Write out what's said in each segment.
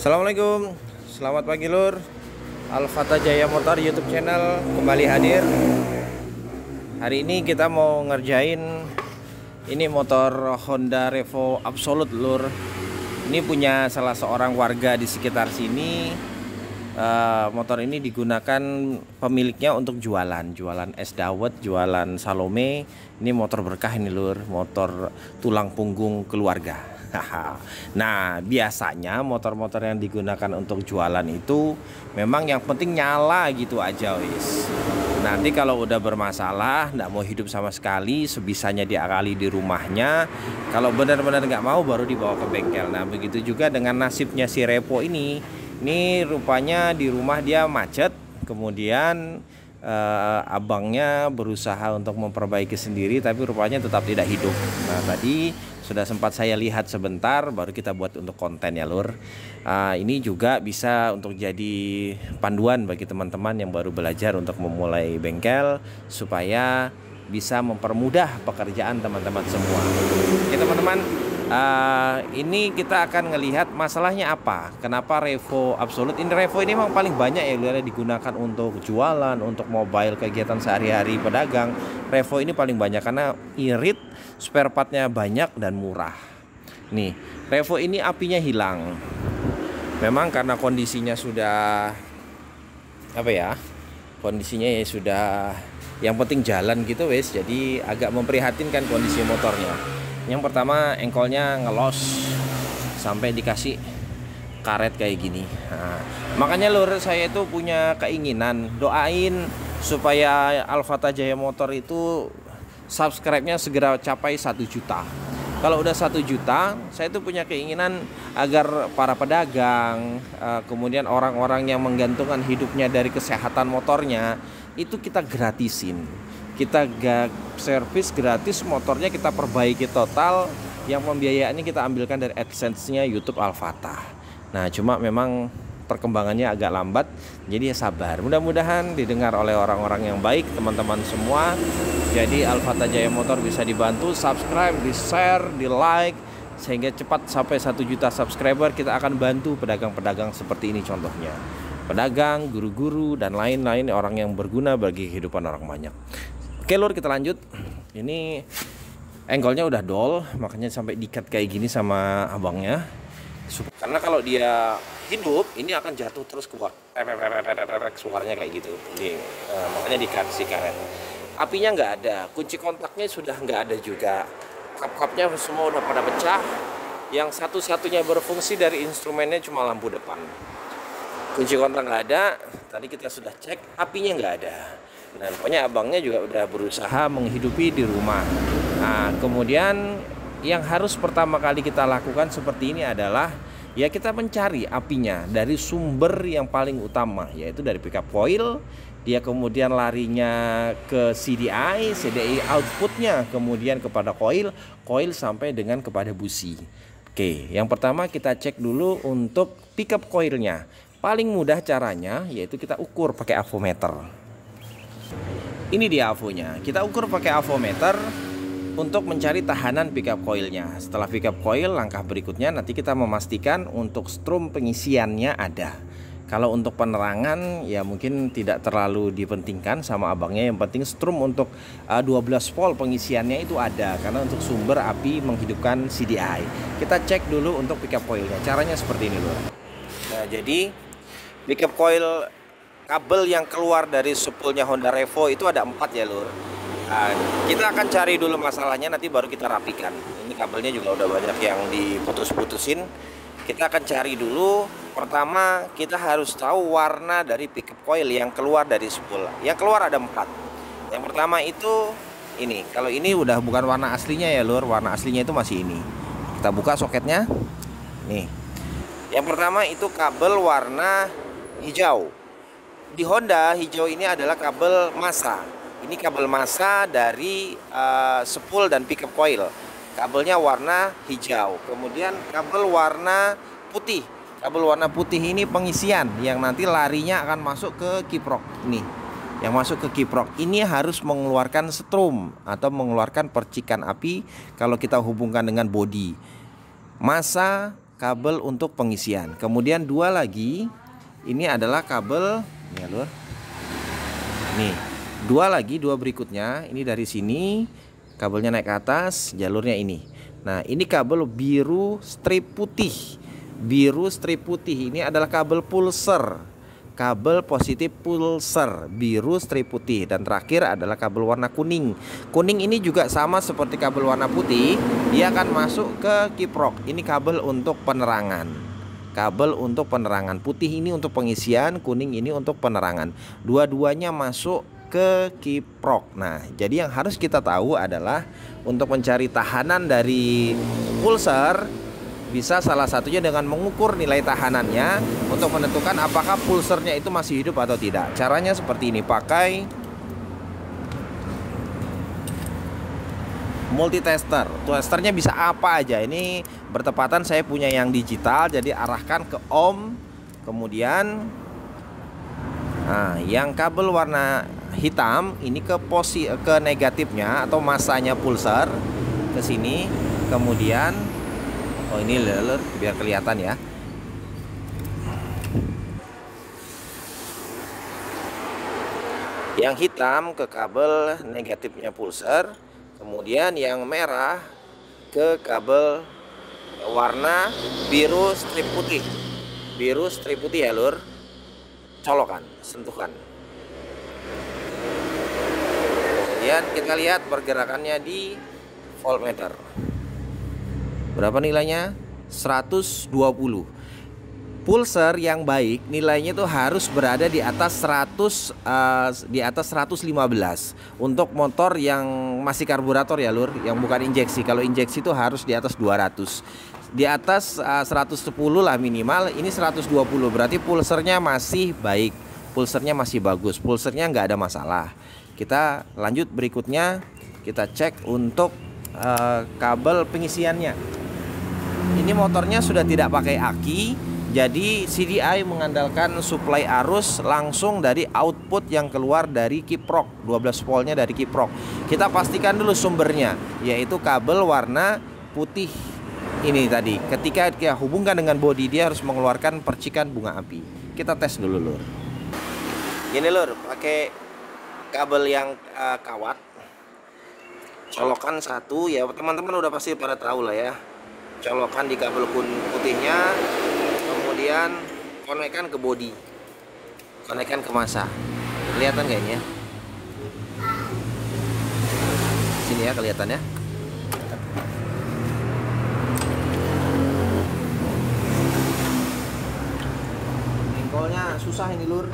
Assalamualaikum, selamat pagi lur. Alfata Jaya Motor YouTube channel kembali hadir. Hari ini kita mau ngerjain ini motor Honda Revo Absolute lur. Ini punya salah seorang warga di sekitar sini. Motor ini digunakan pemiliknya untuk jualan es dawet, jualan salome. Ini motor berkah ini lur, motor tulang punggung keluarga. Nah, biasanya motor-motor yang digunakan untuk jualan itu memang yang penting nyala gitu aja wis. Nanti kalau udah bermasalah, nggak mau hidup sama sekali, sebisanya diakali di rumahnya. Kalau benar-benar nggak mau, baru dibawa ke bengkel. Nah, begitu juga dengan nasibnya si Revo ini. Ini rupanya di rumah dia macet, kemudian abangnya berusaha untuk memperbaiki sendiri, tapi rupanya tetap tidak hidup. Nah, tadi sudah sempat saya lihat sebentar, baru kita buat untuk konten ya lur. Ini juga bisa untuk jadi panduan bagi teman-teman yang baru belajar untuk memulai bengkel, supaya bisa mempermudah pekerjaan teman-teman semua. Oke teman-teman, ini kita akan ngelihat masalahnya apa. Kenapa Revo Absolute ini? Revo ini memang paling banyak ya lur, digunakan untuk jualan, untuk mobile, kegiatan sehari-hari pedagang. Revo ini paling banyak karena irit, spare partnya banyak dan murah. Nih, Revo ini apinya hilang. Memang karena kondisinya sudah kondisinya ya sudah, yang penting jalan gitu wes, jadi agak memprihatinkan kondisi motornya. Yang pertama, engkolnya ngelos sampai dikasih karet kayak gini. Nah, makanya lur, saya itu punya keinginan, doain supaya Alfata Jaya Motor itu subscribe-nya segera capai 1 juta. Kalau udah 1 juta, saya itu punya keinginan agar para pedagang, kemudian orang-orang yang menggantungkan hidupnya dari kesehatan motornya, itu kita gratisin. Kita servis gratis motornya, kita perbaiki total. Yang pembiayaannya kita ambilkan dari AdSense-nya YouTube Alfata. Nah, cuma memang perkembangannya agak lambat, jadi ya sabar. Mudah-mudahan didengar oleh orang-orang yang baik, teman-teman semua. Jadi Alfata Jaya Motor bisa dibantu subscribe, di share, di like, sehingga cepat sampai 1 juta subscriber. Kita akan bantu pedagang-pedagang seperti ini contohnya, pedagang, guru-guru, dan lain-lain, orang yang berguna bagi kehidupan orang banyak. Oke lur, kita lanjut. Ini angle-nya udah dol, makanya sampai diikat kayak gini sama abangnya. Karena kalau dia hidup, ini akan jatuh terus ke bawah. Suaranya kayak gitu. Makanya dikasih karet. Apinya nggak ada, kunci kontaknya sudah nggak ada juga. Kap-kapnya semua udah pada pecah. Yang satu-satunya berfungsi dari instrumennya cuma lampu depan. Kunci kontak nggak ada. Tadi kita sudah cek, apinya nggak ada. Dan pokoknya abangnya juga udah berusaha menghidupi di rumah. Nah, kemudian yang harus pertama kali kita lakukan seperti ini adalah ya kita mencari apinya dari sumber yang paling utama, yaitu dari pickup coil. Dia kemudian larinya ke CDI outputnya, kemudian kepada coil sampai dengan kepada busi. Oke, yang pertama kita cek dulu untuk pickup coilnya. Paling mudah caranya yaitu kita ukur pakai avometer. Ini dia avonya. Kita ukur pakai avometer untuk mencari tahanan pickup coilnya. Setelah pickup coil, langkah berikutnya nanti kita memastikan untuk strum pengisiannya ada. Kalau untuk penerangan ya mungkin tidak terlalu dipentingkan sama abangnya. Yang penting strum untuk 12 volt pengisiannya itu ada, karena untuk sumber api menghidupkan CDI. Kita cek dulu untuk pickup coilnya. Caranya seperti ini lur. Nah, jadi pickup coil, kabel yang keluar dari spoolnya Honda Revo itu ada 4 ya lur. Nah, kita akan cari dulu masalahnya, nanti baru kita rapikan. Ini kabelnya juga udah banyak yang diputus-putusin. Kita akan cari dulu. Pertama, kita harus tahu warna dari pickup coil yang keluar dari spool. Yang keluar ada 4. Yang pertama itu ini. Kalau ini udah bukan warna aslinya ya lur. Warna aslinya itu masih ini. Kita buka soketnya. Nih. Yang pertama itu kabel warna hijau. Di Honda, hijau ini adalah kabel massa. Ini kabel massa dari spool dan pickup coil. Kabelnya warna hijau. Kemudian kabel warna putih. Kabel warna putih ini pengisian yang nanti larinya akan masuk ke kiprok. Ini yang masuk ke kiprok. Ini harus mengeluarkan strum atau mengeluarkan percikan api kalau kita hubungkan dengan bodi. Massa kabel untuk pengisian. Kemudian dua lagi, ini adalah kabel ya lur. Nih, dua berikutnya, ini dari sini kabelnya naik ke atas, jalurnya ini. Nah, ini kabel biru strip putih. Biru strip putih ini adalah kabel pulser. Kabel positif pulser biru strip putih. Dan terakhir adalah kabel warna kuning. Kuning ini juga sama seperti kabel warna putih, dia akan masuk ke kiprok. Ini kabel untuk penerangan. Kabel untuk penerangan. Putih ini untuk pengisian, kuning ini untuk penerangan. Dua-duanya masuk ke kiprok. Nah, jadi yang harus kita tahu adalah untuk mencari tahanan dari pulser, bisa salah satunya dengan mengukur nilai tahanannya untuk menentukan apakah pulsernya itu masih hidup atau tidak. Caranya seperti ini, pakai multitester. Testernya bisa apa aja. Ini bertepatan saya punya yang digital, jadi arahkan ke ohm. Kemudian yang kabel warna hitam ini ke negatifnya atau masanya pulser ke sini. Kemudian ini lur, biar kelihatan ya. Yang hitam ke kabel negatifnya pulser, kemudian yang merah ke kabel warna biru strip putih. Biru strip putih ya lur. Colokan, sentuhkan. Kemudian kita lihat pergerakannya di voltmeter. Berapa nilainya? 120. Pulser yang baik nilainya itu harus berada di atas 115 untuk motor yang masih karburator ya lur, yang bukan injeksi. Kalau injeksi itu harus di atas 200. Di atas 110 lah minimal. Ini 120, berarti pulsernya masih baik. Pulsernya masih bagus. Pulsernya nggak ada masalah. Kita lanjut berikutnya, kita cek untuk kabel pengisiannya. Ini motornya sudah tidak pakai aki, jadi CDI mengandalkan suplai arus langsung dari output yang keluar dari kiprok, 12 voltnya dari kiprok. Kita pastikan dulu sumbernya, yaitu kabel warna putih ini tadi. Ketika dia hubungkan dengan bodi, dia harus mengeluarkan percikan bunga api. Kita tes dulu lur. Gini lur, pakai kabel yang kawat, colokan satu ya, teman-teman udah pasti pada tahu lah ya. Colokan di kabel putihnya, kemudian konekkan ke bodi, konekkan ke masa. Kelihatan kayaknya sini ya, kelihatan ya. Engkolnya susah ini lur.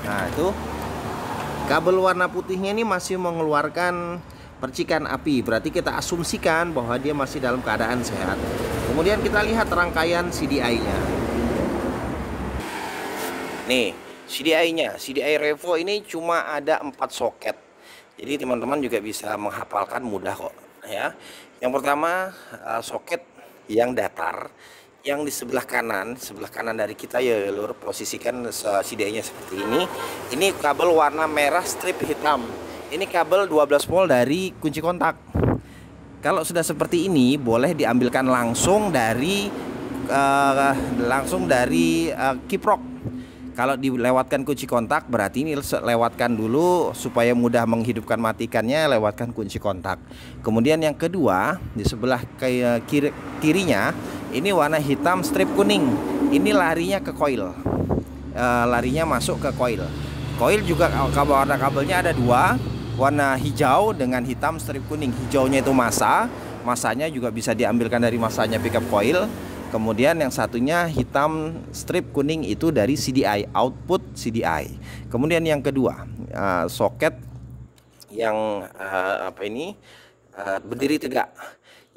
Nah itu kabel warna putihnya ini masih mengeluarkan percikan api, berarti kita asumsikan bahwa dia masih dalam keadaan sehat. Kemudian kita lihat rangkaian CDI-nya. Nih, CDI-nya, CDI Revo ini cuma ada 4 soket. Jadi teman-teman juga bisa menghafalkan mudah kok ya. Yang pertama soket yang datar, yang di sebelah kanan dari kita ya lur, posisikan CDI-nya seperti ini. Ini kabel warna merah strip hitam. Ini kabel 12 volt dari kunci kontak. Kalau sudah seperti ini boleh diambilkan langsung dari kiprok. Kalau dilewatkan kunci kontak berarti ini lewatkan dulu supaya mudah menghidupkan matikannya, lewatkan kunci kontak. Kemudian yang kedua di sebelah kirinya ini warna hitam strip kuning. Ini larinya ke koil, larinya masuk ke koil. Koil juga warna kabelnya ada dua, warna hijau dengan hitam strip kuning. Hijaunya itu masanya juga bisa diambilkan dari masanya pickup coil. Kemudian yang satunya hitam strip kuning itu dari CDI, output CDI. Kemudian yang kedua soket yang berdiri tegak.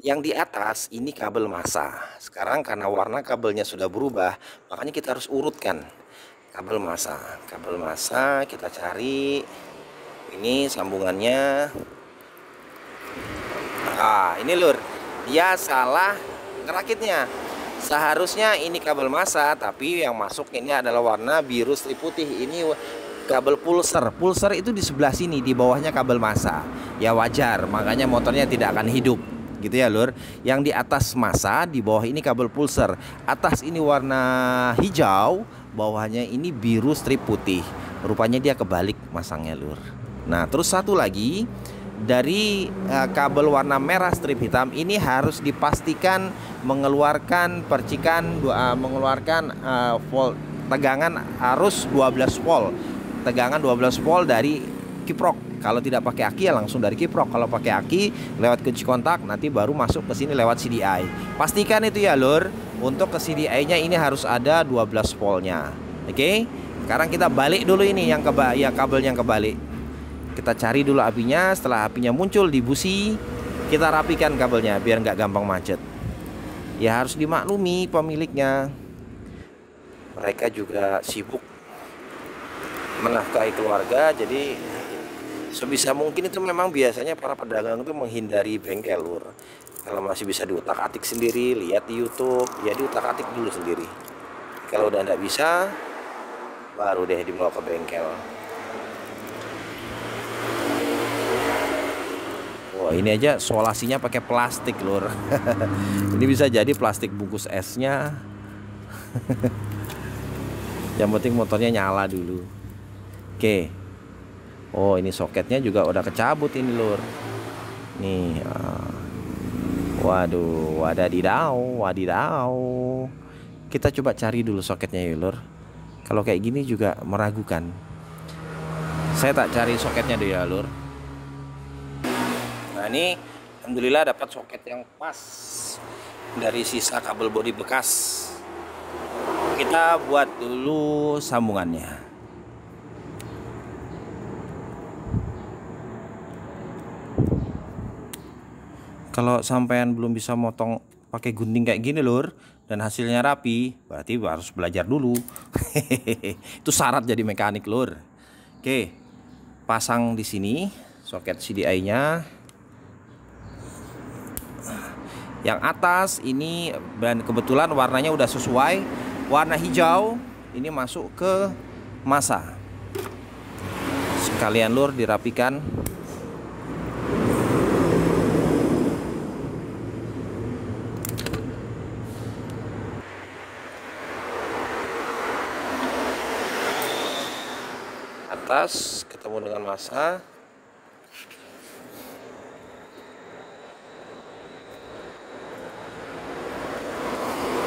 Yang di atas ini kabel massa. Sekarang karena warna kabelnya sudah berubah, makanya kita harus urutkan kabel massa. Kabel massa kita cari. Ini sambungannya. Ini lur, dia salah ngerakitnya. Seharusnya ini kabel massa, tapi yang masuk ini adalah warna biru strip putih. Ini kabel pulser. Pulser itu di sebelah sini, di bawahnya kabel massa. Ya wajar, makanya motornya tidak akan hidup gitu ya lur. Yang di atas massa, di bawah ini kabel pulser. Atas ini warna hijau, bawahnya ini biru strip putih. Rupanya dia kebalik masangnya lur. Nah terus satu lagi, dari kabel warna merah strip hitam ini harus dipastikan mengeluarkan percikan, mengeluarkan volt tegangan arus 12 volt. Tegangan 12 volt dari kiprok. Kalau tidak pakai aki ya langsung dari kiprok. Kalau pakai aki lewat kunci kontak, nanti baru masuk ke sini lewat CDI. Pastikan itu ya lur. Untuk ke CDI-nya ini harus ada 12 voltnya. Oke. Sekarang kita balik dulu ini yang kabel yang kebalik. Kita cari dulu apinya. Setelah apinya muncul di busi, kita rapikan kabelnya biar nggak gampang macet. Ya harus dimaklumi pemiliknya. Mereka juga sibuk menafkahi keluarga, jadi sebisa mungkin itu memang biasanya para pedagang itu menghindari bengkel lur. Kalau masih bisa diutak-atik sendiri, lihat di YouTube, ya diutak-atik dulu sendiri. Kalau udah nggak bisa, baru deh dibawa ke bengkel. Wah ini aja solasinya pakai plastik lur. Ini bisa jadi plastik bungkus esnya. Yang penting motornya nyala dulu. Oke. Oh ini soketnya juga udah kecabut ini lur. Nih waduh, wadidaw. Kita coba cari dulu soketnya ya lur. Kalau kayak gini juga meragukan. Saya tak cari soketnya deh ya lur. Nah ini alhamdulillah dapat soket yang pas dari sisa kabel bodi bekas. Kita buat dulu sambungannya. Kalau sampean belum bisa motong pakai gunting kayak gini lur dan hasilnya rapi, berarti harus belajar dulu. Itu syarat jadi mekanik lur. Oke, pasang di sini soket CDI-nya. Yang atas ini dan kebetulan warnanya udah sesuai, warna hijau. Ini masuk ke massa. Sekalian lur dirapikan. Atas ketemu dengan massa.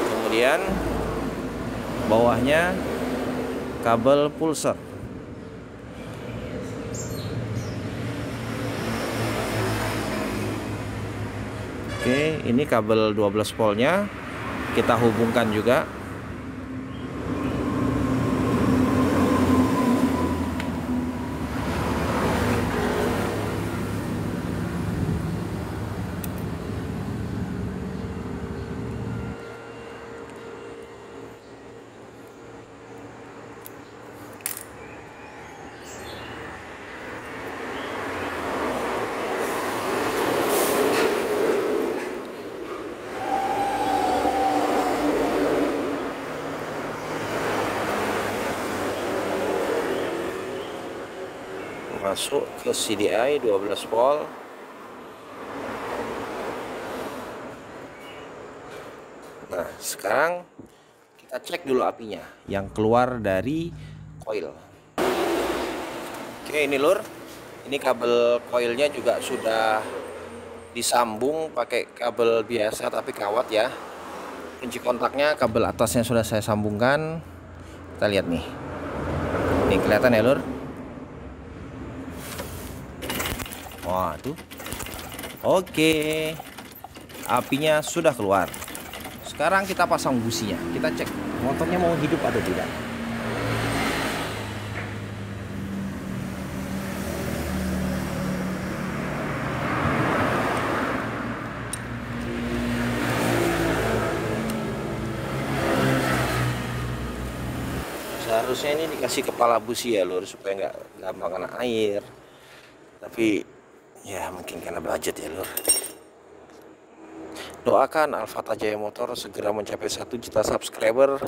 Kemudian bawahnya kabel pulser. Oke, ini kabel 12 voltnya kita hubungkan juga. Masuk ke CDI 12 volt. Nah sekarang kita cek dulu apinya yang keluar dari koil. Oke ini lur, ini kabel koilnya juga sudah disambung pakai kabel biasa tapi kawat ya. Kunci kontaknya kabel atasnya sudah saya sambungkan. Kita lihat nih, ini kelihatan ya lur. Wah tuh. Oke, apinya sudah keluar. Sekarang kita pasang businya. Kita cek motornya mau hidup atau tidak. Seharusnya ini dikasih kepala busi ya lur, supaya nggak gampang kena air. Tapi ya mungkin karena budget ya lur. Doakan Alphata Jaya Motor segera mencapai 1 juta subscriber.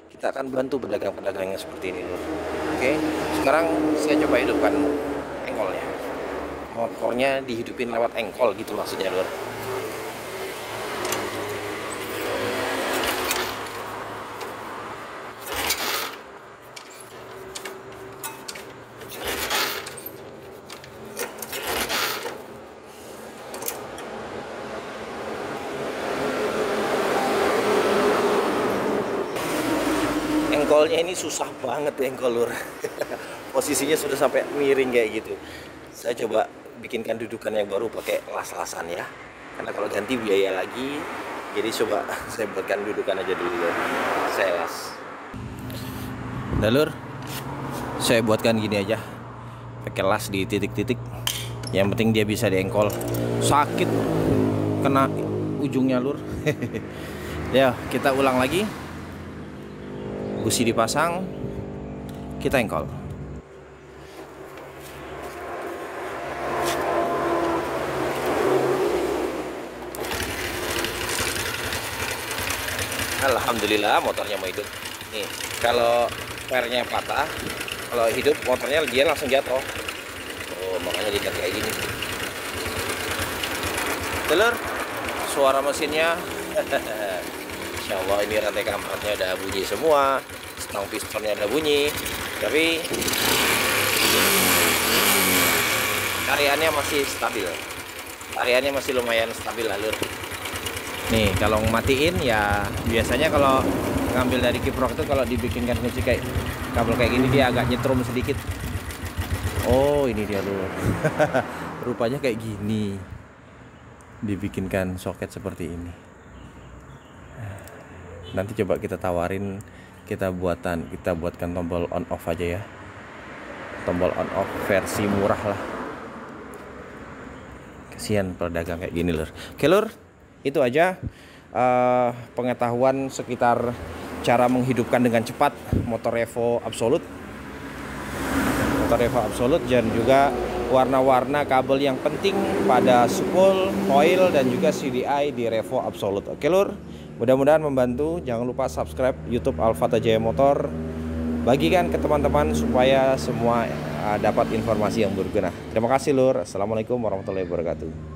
Kita akan bantu pedagang-pedagang yang seperti ini lur. Oke, sekarang saya coba hidupkan engkolnya. Motornya dihidupin lewat engkol gitu maksudnya, Lur. Engkolnya ini susah banget ya engkol, Lur. Posisinya sudah sampai miring kayak gitu. Saya coba bikinkan dudukan yang baru pakai las-lasan ya. Karena kalau ganti biaya lagi. Jadi coba saya buatkan dudukan aja dulu, Lur. Saya las. Nah, Lur, saya buatkan gini aja. Pakai las di titik-titik. Yang penting dia bisa diengkol. Sakit kena ujungnya, Lur. Ya, kita ulang lagi. Busi dipasang, kita engkol. Alhamdulillah motornya mau hidup. Nih, kalau pernya patah, kalau hidup motornya dia langsung jatuh. Oh, makanya diikat kayak gini. Telur, suara mesinnya. Insya Allah ini rantai kampretnya udah bunyi semua, stang pistonnya udah bunyi, tapi tariannya masih stabil. Tariannya masih lumayan stabil lah, Lur. Nih, kalau matiin ya biasanya kalau ngambil dari kiprok itu kalau dibikinkan kunci kayak kabel kayak gini dia agak nyetrum sedikit. Oh, ini dia, Lur. Rupanya kayak gini. Dibikinkan soket seperti ini. Nanti coba kita tawarin, kita buatkan tombol on off aja ya. Tombol on off versi murah lah. Kasihan pedagang kayak gini, Lur. Oke, Lur, itu aja pengetahuan sekitar cara menghidupkan dengan cepat motor Revo Absolute. Motor Revo Absolute dan juga warna-warna kabel yang penting pada spool, coil dan juga CDI di Revo Absolute. Oke, Lur. Mudah-mudahan membantu. Jangan lupa subscribe YouTube Alfata Jaya Motor. Bagikan ke teman-teman supaya semua dapat informasi yang berguna. Terima kasih, Lur. Assalamualaikum warahmatullahi wabarakatuh.